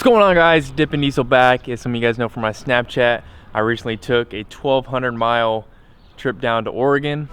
What's going on, guys? Dippin' Diesel back. As some of you guys know from my Snapchat, I recently took a 1,200-mile trip down to Oregon.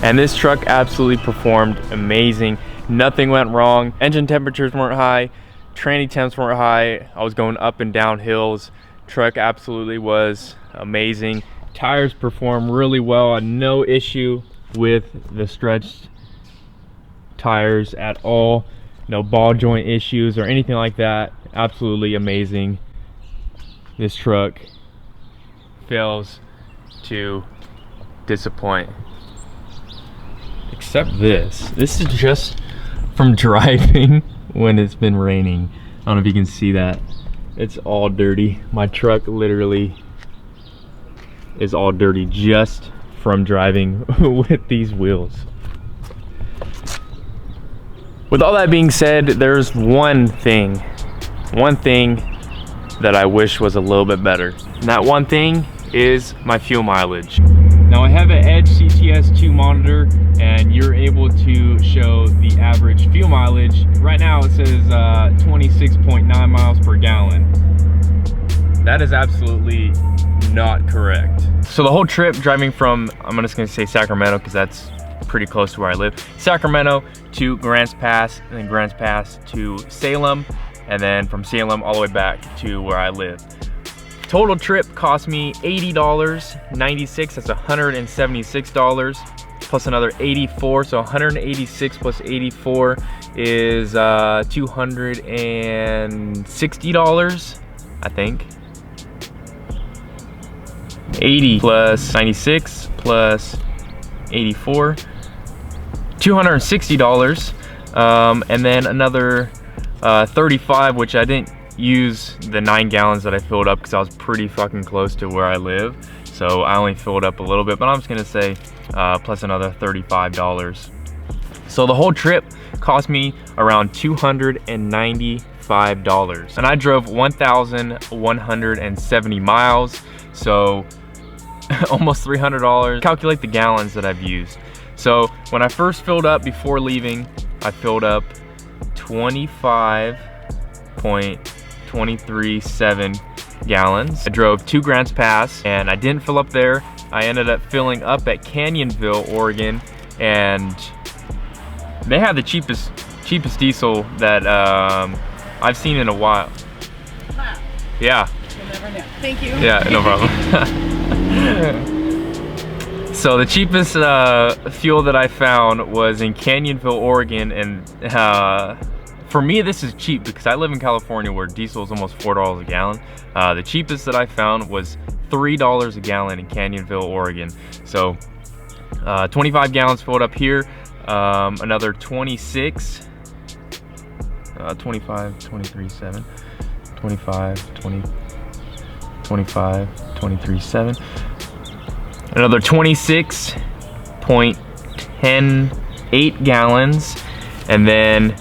And this truck absolutely performed amazing. Nothing went wrong. Engine temperatures weren't high. Tranny temps weren't high. I was going up and down hills. Truck absolutely was amazing. Tires performed really well. I had no issue with the stretched tires at all. No ball joint issues or anything like that. Absolutely amazing. This truck fails to disappoint. Except this is just from driving when it's been raining. I don't know if you can see that. It's all dirty. My truck literally is all dirty just from driving with these wheels. With all that being said, there's one thing that I wish was a little bit better. And that one thing is my fuel mileage. Now I have an Edge CTS2 monitor, and you're able to show the average fuel mileage. Right now it says 26.9 miles per gallon. That is absolutely not correct. So the whole trip driving from, I'm just gonna say Sacramento because that's pretty close to where I live, Sacramento to Grants Pass, and then Grants Pass to Salem, and then from Salem all the way back to where I live. Total trip cost me $80.96, that's $176, plus another 84, so 186 plus 84 is $260, I think. 80 plus 96 plus 84, $260, and then another 35, which I didn't use the 9 gallons that I filled up because I was pretty fucking close to where I live, so I only filled up a little bit, but I'm just gonna say plus another $35. So the whole trip cost me around $295, and I drove 1,170 miles, so almost $300. Calculate the gallons that I've used. So when I first filled up before leaving, I filled up 25.237 gallons. I drove to Grants Pass and I didn't fill up there. I ended up filling up at Canyonville, Oregon, and they have the cheapest diesel that I've seen in a while. Wow. Yeah. You'll never know. Thank you. Yeah, no problem. So the cheapest fuel that I found was in Canyonville, Oregon, and for me this is cheap because I live in California where diesel is almost $4 a gallon. The cheapest that I found was $3 a gallon in Canyonville, Oregon. So 25 gallons filled up here, another 26, 25, 23, 7, 25, 20, 25, 23, 7, another 26.108 gallons, and then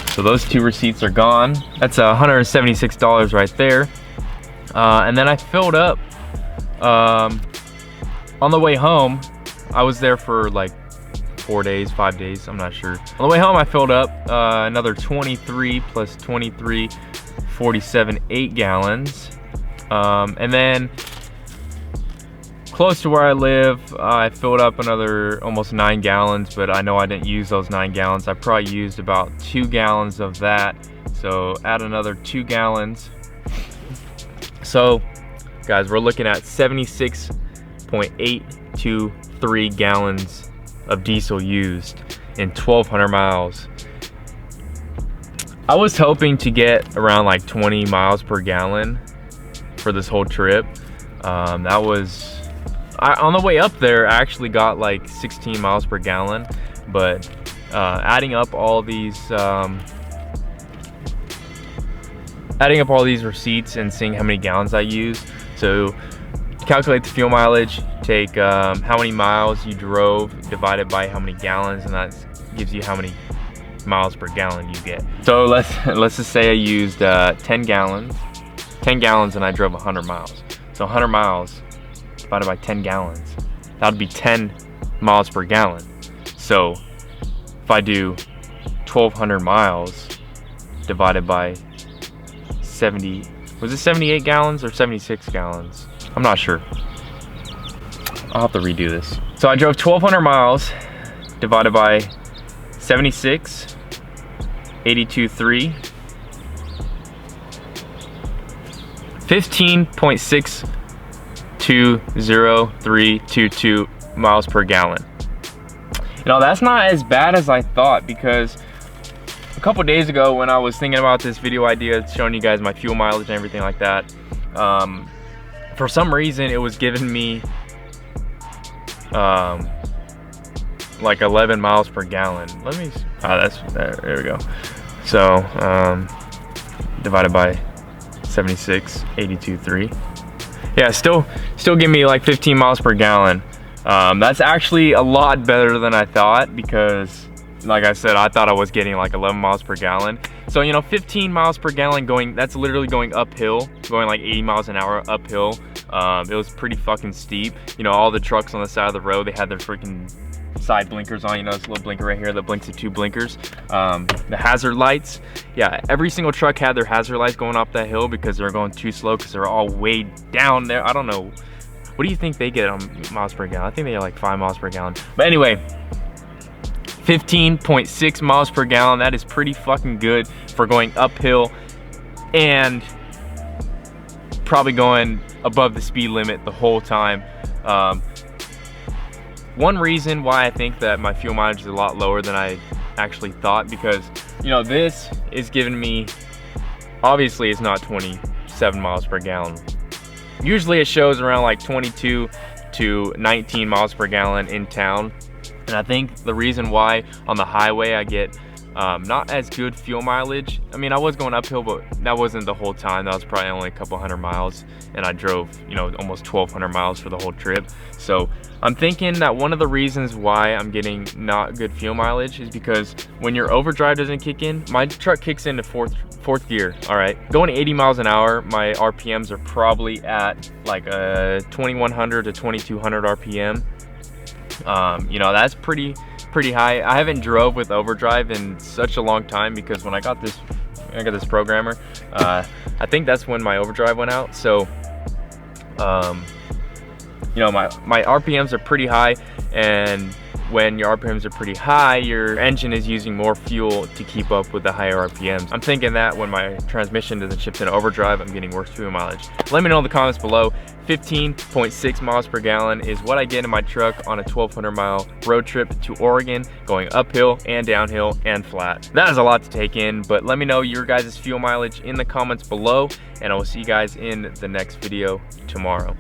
so those two receipts are gone. That's $176 right there. And then I filled up on the way home. I was there for like 4 days, 5 days, I'm not sure. On the way home I filled up another 23 plus 23, 47, 8 gallons. And then close to where I live, I filled up another almost 9 gallons, but I know I didn't use those 9 gallons. I probably used about 2 gallons of that. So add another 2 gallons. So guys, we're looking at 76.823 gallons of diesel used in 1,200 miles. I was hoping to get around like 20 miles per gallon, for this whole trip. That was, on the way up there, I actually got like 16 miles per gallon, but adding up all these receipts and seeing how many gallons I use. So calculate the fuel mileage, take how many miles you drove divided by how many gallons, and that gives you how many miles per gallon you get. So let's just say I used 10 gallons and I drove 100 miles. So 100 miles divided by 10 gallons, that would be 10 miles per gallon. So if I do 1,200 miles divided by 70, was it 78 gallons or 76 gallons? I'm not sure. I'll have to redo this. So I drove 1,200 miles divided by 76, 82.3, 15.620,322 miles per gallon. You know, that's not as bad as I thought, because a couple days ago when I was thinking about this video idea, showing you guys my fuel mileage and everything like that, for some reason it was giving me like 11 miles per gallon. Let me, there we go. So divided by 76, 82.3. Yeah, still give me like 15 miles per gallon. That's actually a lot better than I thought, because like I said, I thought I was getting like 11 miles per gallon. So, you know, 15 miles per gallon that's literally going uphill, going like 80 miles an hour uphill. It was pretty fucking steep. You know, all the trucks on the side of the road, they had their freaking side blinkers on. You know, this little blinker right here that blinks at 2 blinkers. The hazard lights, yeah, every single truck had their hazard lights going up that hill because they're going too slow, because they're all way down there. I don't know, what do you think they get on miles per gallon? I think they get like 5 miles per gallon. But anyway, 15.6 miles per gallon, that is pretty fucking good for going uphill and probably going above the speed limit the whole time. One reason why I think that my fuel mileage is a lot lower than I actually thought, because, you know, this is giving me, obviously it's not 27 miles per gallon. Usually it shows around like 22 to 19 miles per gallon in town. And I think the reason why on the highway I get not as good fuel mileage, I mean, I was going uphill, but that wasn't the whole time. That was probably only a couple hundred miles, and I drove, you know, almost 1,200 miles for the whole trip. So I'm thinking that one of the reasons why I'm getting not good fuel mileage is because when your overdrive doesn't kick in, my truck kicks into fourth gear. All right, going 80 miles an hour, my RPMs are probably at like a 2,100 to 2,200 RPM. You know, that's pretty high. I haven't drove with overdrive in such a long time, because when I got this programmer, I think that's when my overdrive went out. So you know, my RPMs are pretty high, and when your RPMs are pretty high, your engine is using more fuel to keep up with the higher RPMs. I'm thinking that when my transmission doesn't shift into overdrive, I'm getting worse fuel mileage. Let me know in the comments below. 15.6 miles per gallon is what I get in my truck on a 1,200 mile road trip to Oregon, going uphill and downhill and flat. That is a lot to take in, but let me know your guys' fuel mileage in the comments below, and I will see you guys in the next video tomorrow.